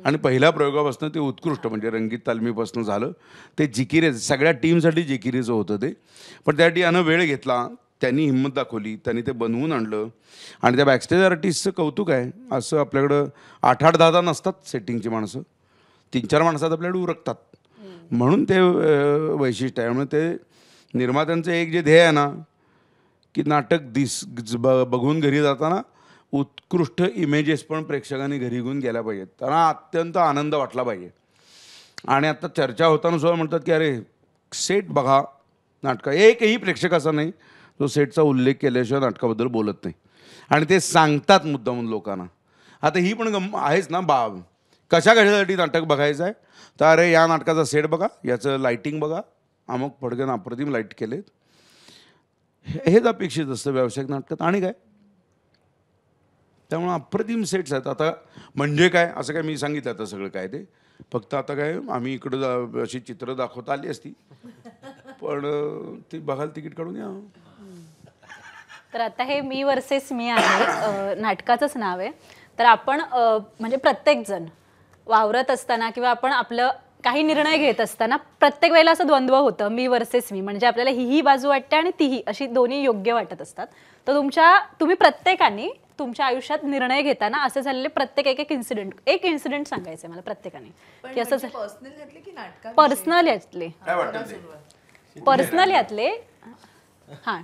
आणि पहिल्या प्रयोगापासून ते उत्कृष्ट, म्हणजे रंगीत तालमीपासून झालं ते जिकिरे, सगळ्या टीमसाठी जिकिरीचं होतं ते. पण त्यासाठी यानं वेळ घेतला, त्यांनी हिंमत दाखवली, त्यांनी ते बनवून आणलं. आणि त्या बॅकस्टेज आर्टिस्टचं कौतुक आहे. असं आपल्याकडं 8-8, 10-10 नसतात सेटिंगची माणसं, 3-4 माणसात आपल्याकडे उरकतात. म्हणून ते वैशिष्ट्य आहे. म्हणून ते निर्मात्यांचं एक जे ध्येय आहे ना, की नाटक बघून घरी जाताना उत्कृष्ट इमेजेस पण प्रेक्षकांनी घरी घेऊन गेल्या पाहिजेत, त्यांना अत्यंत आनंद वाटला पाहिजे. आणि आता चर्चा होताना सुद्धा म्हणतात की अरे सेट बघा नाटकं, एकही प्रेक्षक असा नाही जो सेटचा उल्लेख केल्याशिवाय नाटकाबद्दल बोलत नाही. आणि ते सांगतात मुद्दामून लोकांना. आता ही पण आहेच ना बाब, कशासाठी नाटक बघायचं आहे, तर अरे या नाटकाचा सेट बघा, याचं लाईटिंग बघा, अमुक फडकन अप्रतिम लाईट केलेत, हेच अपेक्षित असतं व्यावसायिक नाटकात. आणि काय, त्यामुळे अप्रतिम सेट्स आहेत. आता म्हणजे काय असं काय मी सांगितलं आता सगळं काय ते, फक्त आता काय आम्ही इकडं अशी चित्र दाखवता आली असती, पण ती बघायला तिकीट काढून या. तर आता हे मी वर्सेस मी आहे, नाटकाचंच नाव आहे. तर आपण म्हणजे प्रत्येकजण वावरत असताना किंवा आपण आपलं काही निर्णय घेत असताना प्रत्येक वेळेला असं द्वंद्व होतं, मी वर्सेस मी, म्हणजे आपल्याला ही बाजू वाटते आणि तीही, अशी दोन्ही योग्य वाटत असतात. तर तुम्ही प्रत्येकाने तुमच्या आयुष्यात निर्णय घेताना असे झालेले प्रत्येक एक इन्सिडेंट सांगायचं मला प्रत्येकाने, की असं पर्सनल यातले हां.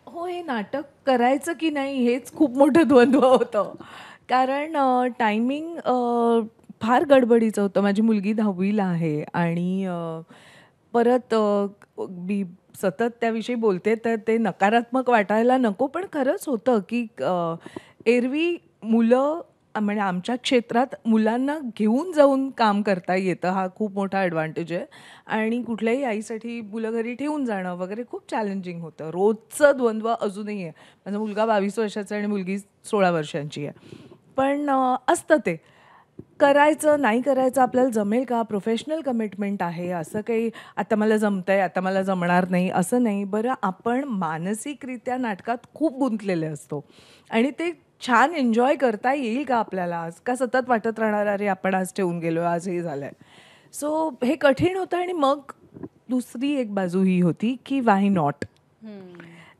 हो, हे नाटक करायचं की नाही हेच खूप मोठं द्वंद्व होतं. कारण टायमिंग फार गडबडीचं होतं. माझी मुलगी 10वीला आहे आणि परत मी सतत त्याविषयी बोलते तर ते नकारात्मक वाटायला नको, पण खरंच होतं की एरवी मुलं, म्हणजे आमच्या क्षेत्रात मुलांना घेऊन जाऊन काम करता येतं, हा खूप मोठा ॲडव्हान्टेज आहे. आणि कुठल्याही आईसाठी मुलं घरी ठेवून जाणं वगैरे खूप चॅलेंजिंग होतं. रोजचं द्वंद्व अजूनही आहे. माझा मुलगा 22 वर्षाचा आहे आणि मुलगी 16 वर्षांची आहे. पण असतं ते करायचं नाही करायचं, आपल्याला जमेल का, प्रोफेशनल कमिटमेंट आहे, असं काही आता मला जमतंय आता मला जमणार नाही असं नाही. बरं, आपण मानसिकरित्या नाटकात खूप गुंतलेले असतो आणि ते छान एन्जॉय करता येईल का आपल्याला, आज का सतत वाटत राहणार अरे आपण आज ठेवून गेलो, आज हे झालं आहे. सो हे कठीण होतं. आणि मग दुसरी एक बाजू ही होती की वाय नॉट,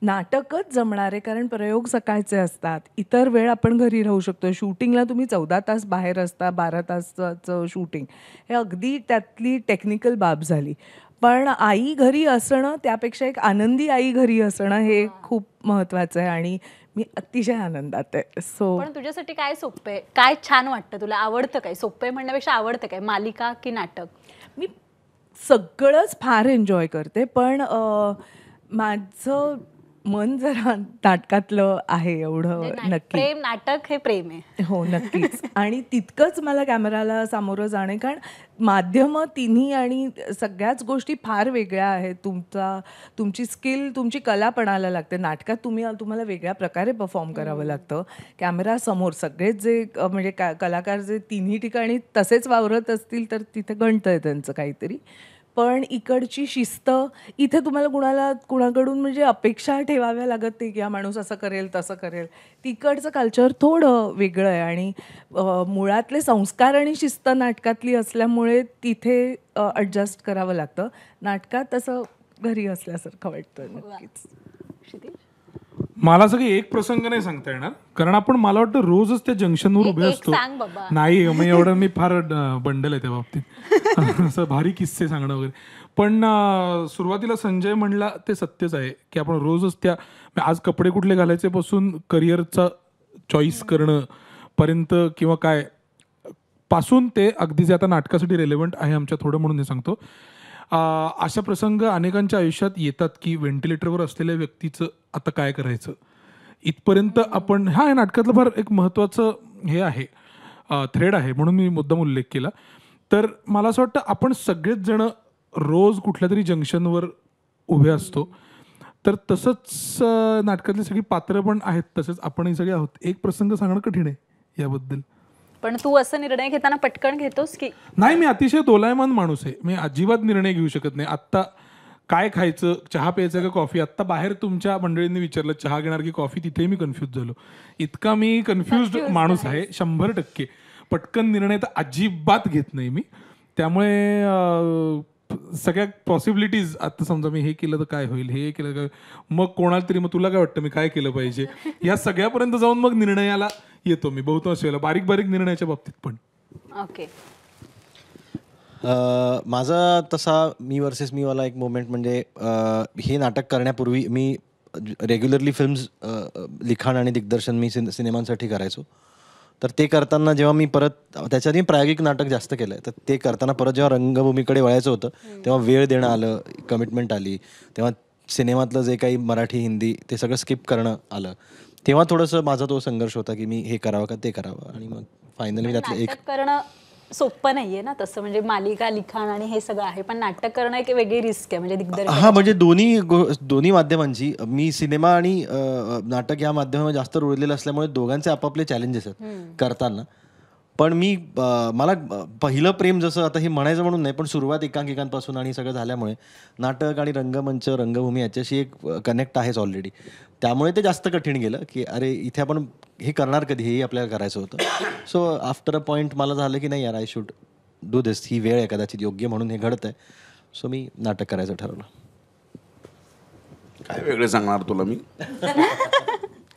नाटकच जमणार आहे कारण प्रयोग सकाळचे असतात, इतर वेळ आपण घरी राहू शकतो. शूटिंगला तुम्ही 14 तास बाहेर असता, 12 तासाचं शूटिंग, हे अगदी त्यातली टेक्निकल बाब झाली. पण आई घरी असणं, त्यापेक्षा एक आनंदी आई घरी असणं हे खूप महत्त्वाचं आहे आणि मी अतिशय आनंदात आहे. सो पण तुझ्यासाठी काय सोपं आहे, काय छान वाटतं तुला, आवडतं काय, सोपं आहे म्हणण्यापेक्षा आवडतं काय, मालिका की नाटक? मी सगळंच फार एन्जॉय करते, पण माझं मन जरा नाटकातलं आहे एवढं नक्की. प्रेम नाटक हे प्रेम आहे. हो नक्कीच. आणि तितकंच मला कॅमेराला सामोरं जाणे, कारण माध्यमं तिन्ही आणि सगळ्याच गोष्टी फार वेगळ्या आहेत. तुमची स्किल, तुमची कला पणाला लागते. नाटकात तुम्हाला वेगळ्या प्रकारे परफॉर्म करावं लागतं. कॅमेरासमोर सगळेच जे म्हणजे कलाकार जे तिन्ही ठिकाणी तसेच वावरत असतील तर तिथे गणतंय त्यांचं काहीतरी. पण इकडची शिस्त, इथे तुम्हाला कुणाकडून म्हणजे अपेक्षा ठेवाव्या लागत नाही की हा माणूस असं करेल तसं करेल. तिकडचं कल्चर थोडं वेगळं आहे आणि मुळातले संस्कार आणि शिस्त नाटकातली असल्यामुळे तिथे ॲडजस्ट करावं लागतं. नाटकात तसं घरी असल्यासारखं वाटतं नक्कीच. क्षितिज? मला सगळे एक प्रसंग नाही सांगता येणार, कारण आपण मला वाटतं रोजच त्या जंक्शनवर उभे एक असतो. सांग बाबा. नाही मग एवढं मी फार बंडल आहे त्या बाबतीत असं भारी किस्से सांगणं वगैरे. पण सुरुवातीला संजय म्हणला ते सत्यच आहे की आपण रोजच त्या आज कपडे कुठले घालायचे पासून करिअरचा चॉईस करणं पर्यंत किंवा काय पासून ते अगदी जे आता नाटकासाठी रेलेव्हंट आहे आमच्या थोडं म्हणून हे सांगतो. अशा प्रसंग अनेकांच्या आयुष्यात येतात की व्हेंटिलेटरवर असलेल्या व्यक्तीचं आता काय करायचं इथपर्यंत आपण हे नाटकातलं फार एक महत्त्वाचं हे आहे, थ्रेड आहे, म्हणून मी मुद्दाम उल्लेख केला. तर मला असं वाटतं आपण सगळेच जण रोज कुठल्या तरी जंक्शनवर उभे असतो. तर तसंच नाटकातली सगळी पात्रं पण आहेत, तसंच आपणही सगळे आहोत. एक प्रसंग सांगणं कठीण आहे याबद्दल. पण तू असं निर्णय घेताना पटकन घेतोस की? नाही, मी अतिशय दोलायमान माणूस आहे. मी अजिबात निर्णय घेऊ शकत नाही. आत्ता काय खायचं, चहा प्यायचं का कॉफी, आत्ता बाहेर तुमच्या मंडळींनी विचारलं चहा घेणार की कॉफी, तिथे मी कन्फ्यूज झालो. इतका मी कन्फ्युज्ड माणूस आहे 100%. पटकन निर्णय तर अजिबात घेत नाही मी. त्यामुळे सगळ्या पॉसिबिलिटीज, आता समजा मी हे केलं तर काय होईल, हे केलं काय, मग कोणाला तरी मग तुला काय वाटतं मी काय केलं पाहिजे, या सगळ्यापर्यंत जाऊन मग निर्णयाला येतो मी बहुतांश वेळेला, बारीक बारीक निर्णयाच्या बाबतीत पण. ओके. माझा तसा मी वर्सेस मीवाला एक मोमेंट म्हणजे हे नाटक करण्यापूर्वी मी रेग्युलरली फिल्म्स लिखाण आणि दिग्दर्शन मी सिनेमांसाठी करायचो. तर ते करताना जेव्हा मी परत त्याच्यात मी प्रायोगिक नाटक जास्त केलं आहे, तर ते करताना परत जेव्हा रंगभूमीकडे वळायचं होतं तेव्हा वेळ देणं आलं, कमिटमेंट आली. तेव्हा सिनेमातलं जे काही मराठी हिंदी ते सगळं स्किप करणं आलं. तेव्हा थोडंसं माझा तो संघर्ष होता की मी हे करावं का ते करावं. आणि मग फायनली त्यातलं एक नाटक करणं सोपं नाहीये ना तसं, म्हणजे मालिका लिखाण आणि हे सगळं आहे, पण नाटक करणं एक वेगळी रिस्क आहे म्हणजे दिग्दर्शन. हा म्हणजे दोन्ही माध्यमांची, मी सिनेमा आणि नाटक या माध्यमामध्ये जास्त रुळलेलं असल्यामुळे दोघांचे आपापले चॅलेंजेस आहेत करताना. पण मला पहिलं प्रेम जसं आता हे म्हणायचं म्हणून नाही, पण सुरुवात एकांकिकांपासून आणि सगळं झाल्यामुळे नाटक आणि रंगमंच रंगभूमी याच्याशी एक कनेक्ट आहेच ऑलरेडी. त्यामुळे ते जास्त कठीण गेलं की अरे इथे आपण हे करणार कधी, हेही आपल्याला करायचं होतं. सो आफ्टर अ पॉईंट मला झालं की नाही यार, आय शुड डू दिस, ही वेळ आहे कदाचित योग्य म्हणून हे घडत आहे. सो मी नाटक करायचं ठरवलं. काय वेगळं सांगणार तुला मी.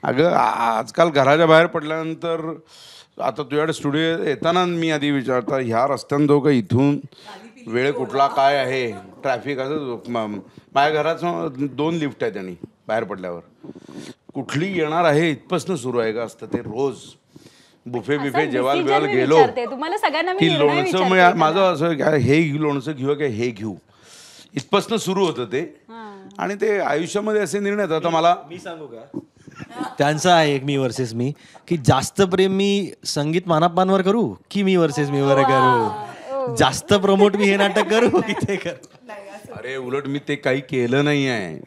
अगं आजकाल घराच्या बाहेर पडल्यानंतर आता तुझ्याकडे स्टुडिओ येताना मी आधी विचारता ह्या रस्त्यानं जो का इथून वेळ कुठला काय आहे, ट्रॅफिक असं. माझ्या घरात 2 लिफ्ट आहेत आणि बाहेर पडल्यावर कुठली येणार आहे इथपासून सुरू आहे का असतं ते. रोज बुफे जेवायला गेलो तुम्हाला सगळ्यांना की लोणचं, माझं असं हे लोणचं घेऊ का हे घेऊ, इथपासून सुरू होतं ते. आणि ते आयुष्यामध्ये असे निर्णय आता मला मी सांगू का त्यांचं आहे एक मी वर्सेस मी, की जास्त प्रेम मी संगीत मानापानवर करू की मी वर्सेस मी वर करू, जास्त प्रमोट मी हे नाटक करू की ते करू. अरे उलट मी ते काही केलं नाही आहे,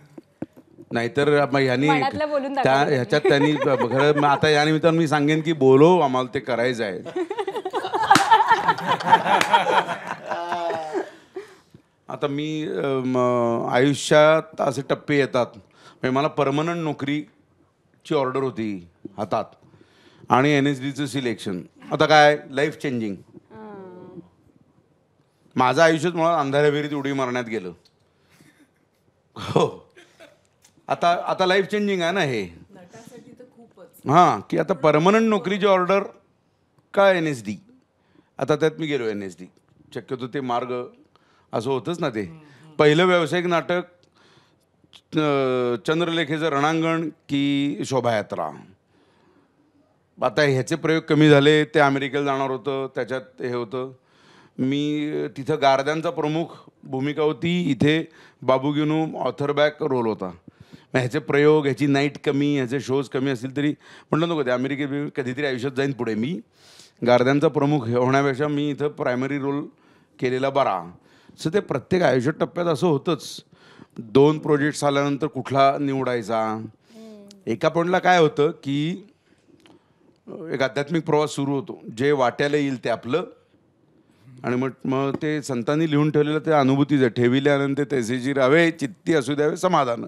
नाहीतर ह्याच्यात त्यांनी खरं आता या निमित्तानं मी सांगेन की बोलो आम्हाला ते करायचं आहे. आता मी आयुष्यात असे टप्पे येतात, म्हणजे मला परमनंट नोकरीची ऑर्डर होती हातात आणि NSDचं सिलेक्शन. आता काय लाईफ चेंजिंग. माझं आयुष्यात मला अंधाऱ्या विहिरीत उडी मारण्यात गेलं. हो, आता लाईफ चेंजिंग आहे ना हे. हां, की आता परमनंट नोकरीची ऑर्डर का NSD. आता त्यात मी गेलो NSD. शक्यतो ते मार्ग असं होतंच ना. ते पहिलं व्यावसायिक नाटक चंद्रलेखेचं रणांगण की शोभायात्रा. आता ह्याचे प्रयोग कमी झाले, ते अमेरिकेला जाणार होतं, त्याच्यात हे होतं. मी तिथं गारद्यांचा प्रमुख भूमिका होती, इथे बाबू गिनू ऑथर बॅक रोल होता. मग ह्याचे प्रयोग, ह्याची नाईट कमी, ह्याचे शोज कमी असतील तरी म्हटलं नको ते अमेरिकेत कधीतरी आयुष्यात जाईन पुढे. मी गार्द्यांचा प्रमुख होण्यापेक्षा मी इथं प्रायमरी रोल केलेला बरा. सो ते प्रत्येक आयुष्यात टप्प्यात असं होतंच. 2 प्रोजेक्ट्स आल्यानंतर कुठला निवडायचा. एका पॉईंटला काय होतं की एक आध्यात्मिक प्रवास सुरू होतो. जे वाट्याला येईल ते आपलं, आणि मग ते संतांनी लिहून ठेवलेलं ते अनुभूतीच आहे. ठेविले अनंत तैसेची राहावे, चित्ती असू द्यावे समाधान.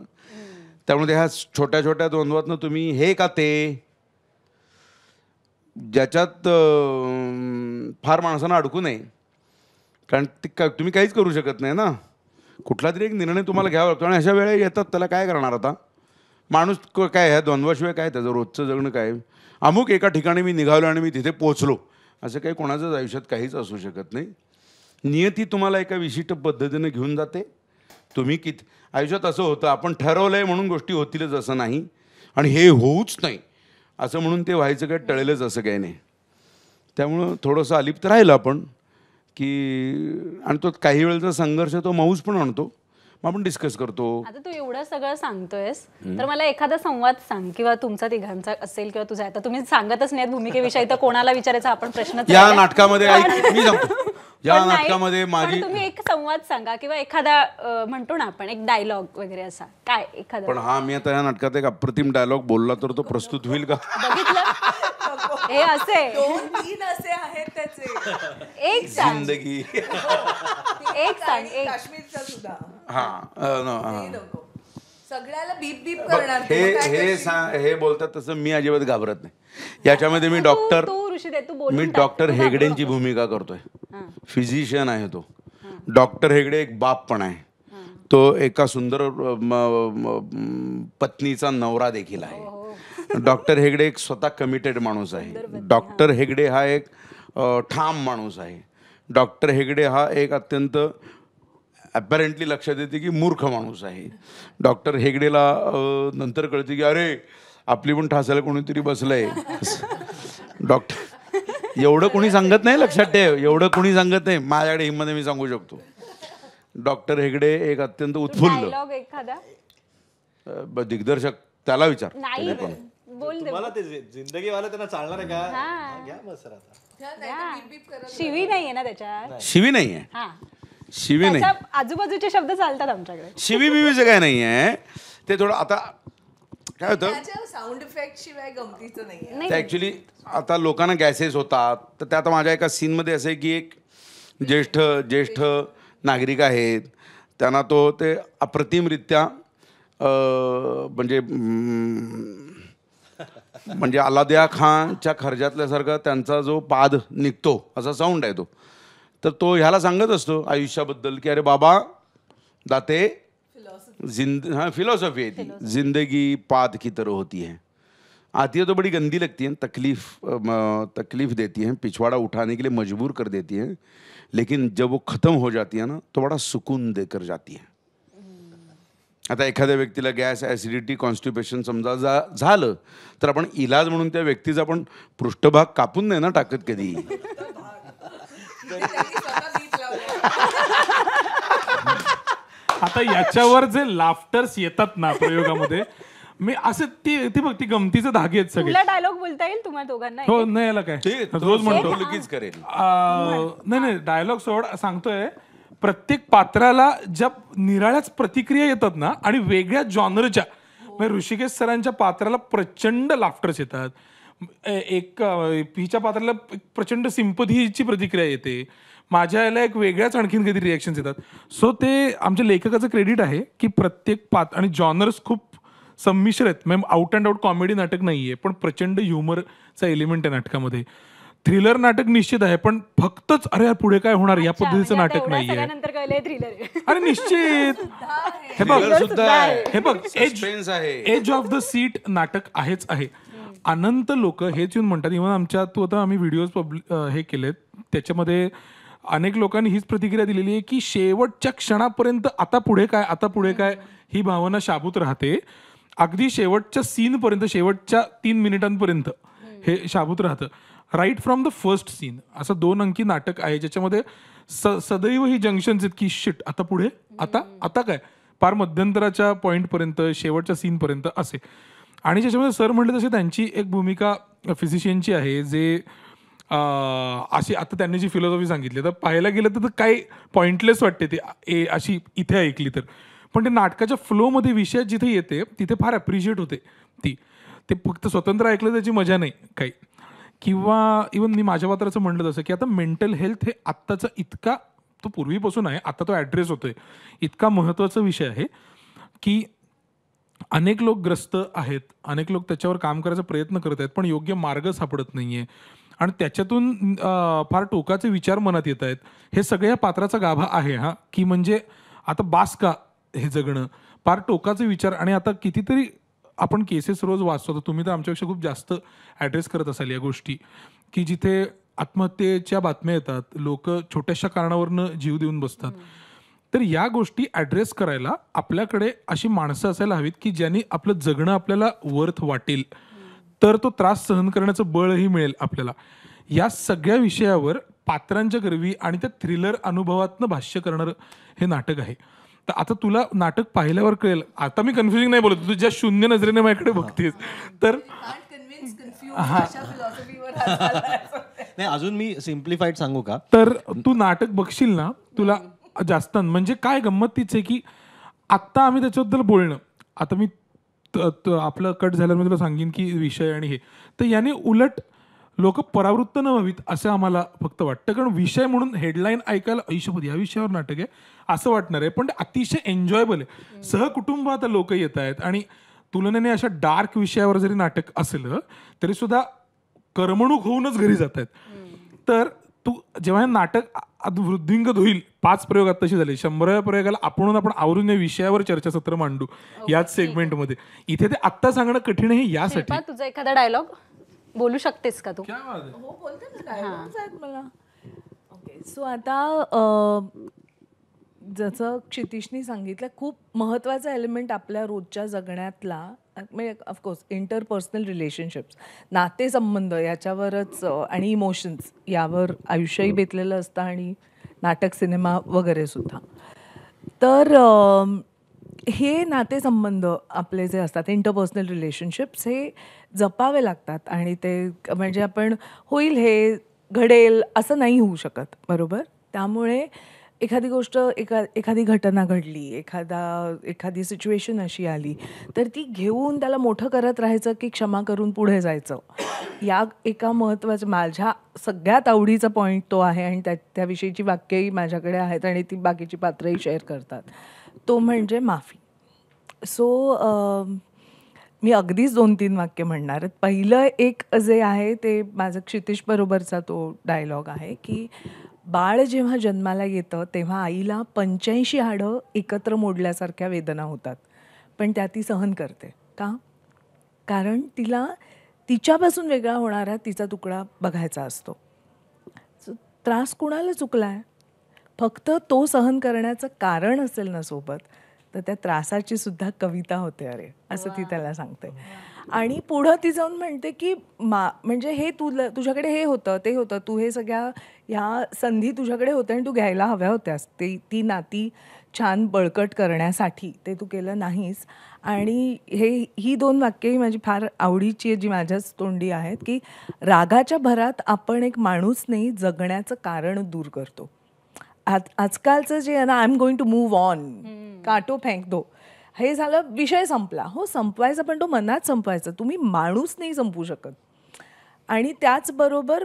त्यामुळे ह्या छोट्या छोट्या द्वंद्वातनं तुम्ही हे का ते, ज्याच्यात फार माणसांना अडकू नये. कारण ते तुम्ही काहीच करू शकत नाही ना. कुठला तरी एक निर्णय तुम्हाला घ्यावा लागतो, आणि अशा वेळा येतात. त्याला काय करणार आता माणूस? काय ह्या द्वंद्वाशिवाय काय त्याचं रोजचं जगणं काय? अमुक एका ठिकाणी मी निघालो आणि मी तिथे पोचलो, असं काही कोणाचंच आयुष्यात काहीच असू शकत नाही. नियती तुम्हाला एका विशिष्ट पद्धतीने घेऊन जाते. तुम्ही आयुष्यात असं होतं, आपण ठरवलं आहे म्हणून गोष्टी होतीलच असं नाही, आणि हे होऊच नाही असं म्हणून ते व्हायचं काय टळेलच असं काही नाही. त्यामुळं थोडंसं अलिप्त राहिलं आपण की, आणि तो काही वेळेचा संघर्ष तो मऊज पण आणतो. मग आपण डिस्कस करतो. आता तू एवढं सगळं सांगतोयस तर मला एखादा संवाद सांग, किंवा तुमचा तिघांचा असेल किंवा तुझा. आता तुम्ही सांगतच नाहीत भूमिकेविषयी, तर कोणाला विचारायचा आपण प्रश्न. या नाटकामध्ये मी सांगतो, या नाटकामध्ये माझी, तुम्ही एक संवाद सांगा, किंवा एखादा म्हणतो ना आपण एक डायलॉग वगैरे असा काय एखादा. पण मी आता या नाटकात एक अप्रतिम डायलॉग बोलला तर तो प्रस्तुत होईल का? बघितलं हे असे 2-3 असे आहेत त्याचे. एक सांग, जिंदगी. एक सांग, एक. काश्मीरचा सुद्धा हा सगळ्याला बीप बीप करणार. हे बोलतात तसं मी अजिबात घाबरत नाही. याच्यामध्ये मी डॉक्टर, तू ऋषी दे, तू बोलून मी टाक. डॉक्टर हेगडेंची भूमिका करतोय. फिजिशियन आहे तो. डॉक्टर हेगडे एक बाप पण आहे. तो एका सुंदर पत्नीचा नवरा देखील आहे. डॉक्टर हेगडे एक स्वतः कमिटेड माणूस आहे. डॉक्टर हेगडे हा एक ठाम माणूस आहे. डॉक्टर हेगडे हा एक अत्यंत ॲपॅरेंटली लक्षात येते की मूर्ख माणूस आहे. डॉक्टर हेगडेला नंतर कळते की अरे आपली पण ठासायला कोणीतरी बसलंय. डॉक्टर एवढं कोणी सांगत नाही, लक्षात ठेव, एवढं कोणी सांगत नाही. माझ्याकडे हिंमत मी सांगू शकतो. डॉक्टर हेगडे एक अत्यंत उत्फुल्ल डायलॉग एखादा दिग्दर्शक, त्याला विचार. नाही बोल दे. मला ते जिंदगीवाला त्यांना चालणार आहे का? घ्या मग सर आता. शिवी नाहीये ना त्याच्यात. शिवी नाही आहे. हा, शिवी नाही. त्याच्या आजूबाजूचे शब्द चालतात आमच्याकडे. शिवी बिवीचं काय नाही आहे. ते थोडं आता काय होतं, साऊंड इफेक्ट शिवाय गमतीचं नाही. ते ॲक्च्युली आता लोकांना गॅसेस होतात. तर त्या आता माझ्या एका सीनमध्ये असं आहे की एक ज्येष्ठ नागरिक आहेत, त्यांना ते अप्रतिमरित्या म्हणजे अलाउद्दीन खानच्या खर्जातल्यासारखा त्यांचा जो पाद निघतो असा साऊंड आहे तो. तर तो ह्याला सांगत असतो आयुष्याबद्दल की अरे बाबा दाते, फिलॉसफी है ती, जिंदगी पाद की तरह होती है, आती है तो बड़ी गंदी लगती है, तकलीफ देती है, पिछवाड़ा उठाने के लिए मजबूर कर देती है, लेकिन जब वो ख़त्म हो जाती है ना तो बड़ा सुकून देकर जाती है. आता एखाद्या व्यक्तीला गॅस, ॲसिडिटी, कॉन्स्टिपेशन समजा झालं तर आपण इलाज म्हणून त्या व्यक्तीचा आपण पृष्ठभाग कापून नाही ना टाकत कधी. आता याच्यावर जे लाफ्टर्स येतात ना प्रयोगामध्ये, मी असं ती बघ ती गमतीचे धागे आहेत सगळे. तुला डायलॉग बोलता येईल तुम्हाला दोघांना? हो, नाही याला काय रोज म्हणतो लगेच करेल. नाही डायलॉग सोड, सांगतोय प्रत्येक पात्राला ज्या निराळ्याच प्रतिक्रिया येतात ना, आणि वेगळ्या जॉनरच्या. म्हणजे ऋषिकेश सरांच्या पात्राला प्रचंड लाफ्टर्स येतात. एक हिच्या पात्राला प्रचंड सिंपथीची प्रतिक्रिया येते. माझ्या याला एक वेगळ्याच आणखीन काहीतरी रिॲक्शन्स येतात. सो ते आमच्या लेखकाचं क्रेडिट आहे की प्रत्येक आणि जॉनर्स खूप संमिश्र आहेत. म्हणजे आउट अँड आउट कॉमेडी नाटक नाहीये, पण प्रचंड ह्युमरचा एलिमेंट आहे नाटकामध्ये. थ्रिलर नाटक निश्चित आहे, पण फक्तच अरे यार पुढे काय होणार या पद्धतीचं नाटक नाहीये. अरे निश्चित. हे बघ एज ऑफ द सीट नाटक आहेच आहे. अनंत लोक हेच येऊन म्हणतात. इव्हन आमच्या आम्ही व्हिडिओज हे केलेत, त्याच्यामध्ये अनेक लोकांनी हीच प्रतिक्रिया दिलेली आहे की शेवटच्या क्षणापर्यंत आता पुढे काय ही भावना शाबूत राहते. अगदी शेवटच्या सीनपर्यंत, शेवटच्या 3 मिनिटांपर्यंत हे शाबूत राहतं. Right from the first scene असं 2 अंकी नाटक आहे, ज्याच्यामध्ये सदैव ही जंक्शन्स आहेत की शिट आता पुढे आता काय. पार मध्यंतराच्या पॉईंटपर्यंत शेवटच्या सीनपर्यंत असे. आणि ज्याच्यामध्ये सर म्हटले तसे त्यांची एक भूमिका फिजिशियनची आहे, जे अशी आता त्यांनी जी फिलॉसॉफी सांगितली तर पाहायला गेलं तर काही पॉइंटलेस वाटते ते अशी इथे ऐकली तर, पण ते नाटकाच्या फ्लोमध्ये विषय जिथे येते तिथे फार ॲप्रिशिएट होते ते फक्त स्वतंत्र ऐकलं त्याची मजा नाही काही. किंवा इवन मी माझ्या पात्राचं म्हटलं तसं की आता मेंटल हेल्थ हे आत्ताचा इतका, तो पूर्वीपासून आहे, आता तो ॲड्रेस होतोय, इतका महत्त्वाचा विषय आहे की अनेक लोक ग्रस्त आहेत, अनेक लोक त्याच्यावर काम करायचा प्रयत्न करत आहेत, पण योग्य मार्ग सापडत नाही आहे आणि त्याच्यातून फार टोकाचे विचार मनात येत आहेत. हे सगळ्या पात्राचा गाभा आहे हा, की म्हणजे आता बास का हे जगणं, फार टोकाचे विचार. आणि आता कितीतरी आपण केसेस रोज वाचतो, तर तुम्ही तर आमच्यापेक्षा खूप जास्त ॲड्रेस करत असाल या गोष्टी, की जिथे आत्महत्येच्या बातम्या येतात, लोक छोट्याशा कारणावरनं जीव देऊन बसतात. तर या गोष्टी ॲड्रेस करायला आपल्याकडे अशी माणसं असायला हवीत की ज्यांनी आपलं जगणं आपल्याला वर्थ वाटेल, तर तो त्रास सहन करण्याचं बळही मिळेल आपल्याला. या सगळ्या विषयावर पात्रांच्या गर्वी आणि त्या थ्रिलर अनुभवातनं भाष्य करणारं हे नाटक आहे. तर आता तुला नाटक पाहिल्यावर कळेल. आता मी कन्फ्युजिंग नाही बोलत, तू ज्या शून्य नजरेने माझ्याकडे बघतेस तर नाही, अजून मी सिम्प्लिफाईड सांगू का, तर तू नाटक बघशील ना, तुला जास्त म्हणजे काय गंमत तीच आहे की आत्ता आम्ही त्याच्याबद्दल बोलणं, आता मी आपलं कट झाल्यावर मी तुला सांगेन की विषय आणि हे, तर याने उलट लोक परावृत्त न व्हावीत असं आम्हाला फक्त वाटतं. कारण विषय म्हणून हेडलाईन ऐकायला ऐशपद या विषयावर नाटक आहे असं वाटणार आहे, पण ते अतिशय एन्जॉयबल आहे. सहकुटुंब आता लोक येत आहेत आणि तुलनेने अशा डार्क विषयावर जरी नाटक असलं तरी सुद्धा करमणूक होऊनच घरी जात आहेत. तर तू जेव्हा हे नाटक वृद्धिंगत होईल, 5 प्रयोग आत्ताशी झाले, 100व्या प्रयोगाला आपण आवरून या विषयावर चर्चासत्र मांडू याच सेगमेंटमध्ये. इथे ते आत्ता सांगणं कठीण आहे यासाठी. तुझा एखादा डायलॉग बोलू शकतेस का तू? हो, बोलते ना, डायलॉग्स आहेत मला. ओके, सो आता जसं क्षितिशनी सांगितलं, खूप महत्त्वाचा एलिमेंट आपल्या रोजच्या जगण्यातला म्हणजे ऑफकोर्स इंटरपर्सनल रिलेशनशिप्स, नातेसंबंध याच्यावरच आणि इमोशन्स यावर आयुष्यही बेतलेलं असतं आणि नाटक, सिनेमा वगैरे सुद्धा. तर हे नातेसंबंध आपले जे असतात, इंटरपर्सनल रिलेशनशिप्स, हे जपावे लागतात आणि ते म्हणजे आपण होईल हे घडेल असं नाही होऊ शकत, बरोबर. त्यामुळे एखादी गोष्ट, एखादी घटना घडली, एखादी सिच्युएशन अशी आली तर ती घेऊन त्याला मोठं करत राहायचं की क्षमा करून पुढे जायचं, या एका महत्त्वाचं, माझ्या सगळ्यात आवडीचा पॉईंट तो आहे आणि त्याविषयीची वाक्यही माझ्याकडे आहेत आणि ती बाकीची पात्रही शेअर करतात. तो म्हणजे माफी. सो मी अगदीच 2-3 वाक्य म्हणणार. पहिलं एक जे आहे ते माझं क्षितिश बरोबरचा तो डायलॉग आहे की बाळ जेव्हा जन्माला येतं तेव्हा आईला 85 हाडं एकत्र मोडल्यासारख्या वेदना होतात, पण त्या ती सहन करते. का? कारण तिला तिच्यापासून वेगळा होणारा तिचा तुकडा बघायचा असतो. त्रास कुणाला चुकला आहे, फक्त तो सहन करण्याचं कारण असेल ना सोबत, तर त्या त्रासाची सुद्धा कविता होते अरे, असं ती त्याला सांगते. आणि पुढं ती जाऊन म्हणते की म्हणजे हे तुझ्याकडे हे होतं, ते होतं, तू हे सगळ्या ह्या संधी तुझ्याकडे होत्या आणि तू घ्यायला हव्या होत्यास, ती नाती छान बळकट करण्यासाठी, ते तू केलं नाहीस. आणि ही 2 वाक्यही माझी फार आवडीची आहे, जी माझ्याच तोंडी आहेत, की रागाच्या भरात आपण एक माणूस नाही, जगण्याचं कारण दूर करतो. आजकालचं जे आहे ना, I am going to move on, काटो फेक दो, हे झालं, विषय संपला. हो, संपवायचा, पण तो मनात संपवायचा, तुम्ही माणूस नाही संपवू शकत. आणि त्याचबरोबर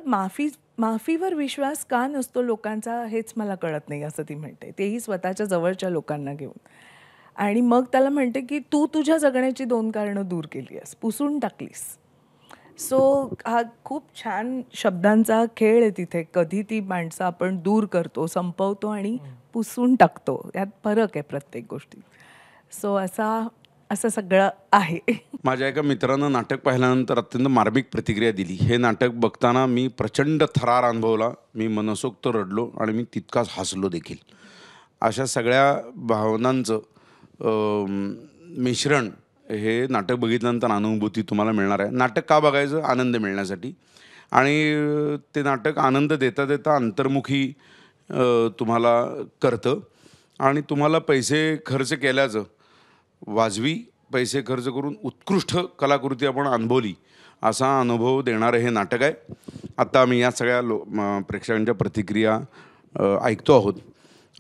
माफीवर विश्वास का नसतो लोकांचा हेच मला कळत नाही, असं ती म्हणते, तेही स्वतःच्या जवळच्या लोकांना घेऊन. आणि मग त्याला म्हणते की तू तुझ्या जगण्याची 2 कारणं दूर केली आहेस, पुसून टाकलीस. सो हा खूप छान शब्दांचा खेळ आहे तिथे. कधी ती माणसं आपण दूर करतो, संपवतो आणि पुसून टाकतो, यात फरक आहे प्रत्येक गोष्टीत. सो असं सगळं आहे. माझ्या एका मित्रानं नाटक पाहिल्यानंतर अत्यंत मार्मिक प्रतिक्रिया दिली. हे नाटक बघताना मी प्रचंड थरार अनुभवला, मी मनसोक्त रडलो आणि मी तितकाच हसलो देखील. अशा सगळ्या भावनांचं मिश्रण हे नाटक बघितल्यानंतर अनुभूती तुम्हाला मिळणार आहे. नाटक का बघायचं? आनंद मिळण्यासाठी. आणि ते नाटक आनंद देता देता अंतर्मुखी तुम्हाला करतं. आणि तुम्हाला पैसे खर्च केल्याचं वाजवी पैसे खर्च करून उत्कृष्ट कलाकृती आपण अनुभवली असा अनुभव देणारं हे नाटक आहे. आत्ता आम्ही या सगळ्या प्रेक्षकांच्या प्रतिक्रिया ऐकतो आहोत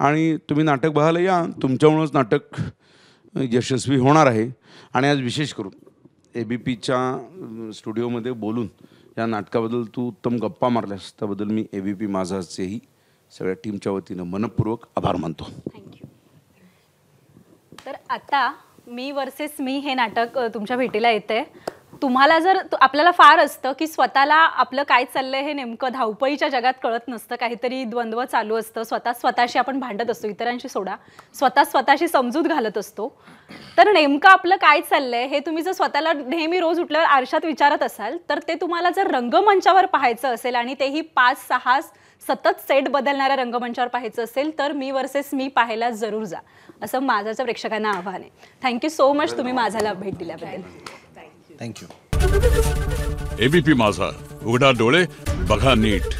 आणि तुम्ही नाटक पाहायला या. तुमच्यामुळंच नाटक यशस्वी होणार आहे. आणि आज विशेष करून ABPच्या स्टुडिओमध्ये बोलून या नाटकाबद्दल तू उत्तम गप्पा मारल्यास त्याबद्दल मी ABP माझाचेही सगळ्या टीमच्या वतीनं मनपूर्वक आभार मानतो. थँक्यू. तर आता मी वर्सेस मी हे नाटक तुमच्या भेटीला येते. तुम्हाला जर आपल्याला फार असतं की स्वतःला आपलं काय चाललंय हे नेमकं धावपळीच्या जगात कळत नसतं, काहीतरी द्वंद्व चालू असतं, स्वतःशी आपण भांडत असतो, इतरांशी सोडा, स्वतःशी समजूत घालत असतो. तर नेमकं आपलं काय चाललंय हे तुम्ही जर स्वतःला नेहमी रोज उठल्यावर आरशात विचारत असाल तर ते तुम्हाला जर रंगमंचावर पाहायचं असेल आणि तेही 5-6 सतत सेट बदलणाऱ्या रंगमंचावर पाहायचं असेल तर मी वर्सेस मी पाहायला जरूर जा, असं माझ्या प्रेक्षकांना आव्हान आहे. थँक्यू सो मच तुम्ही माझ्याला भेट दिल्याबद्दल. थँक्यू. ABP माझा, उघडा डोळे बघा नीट.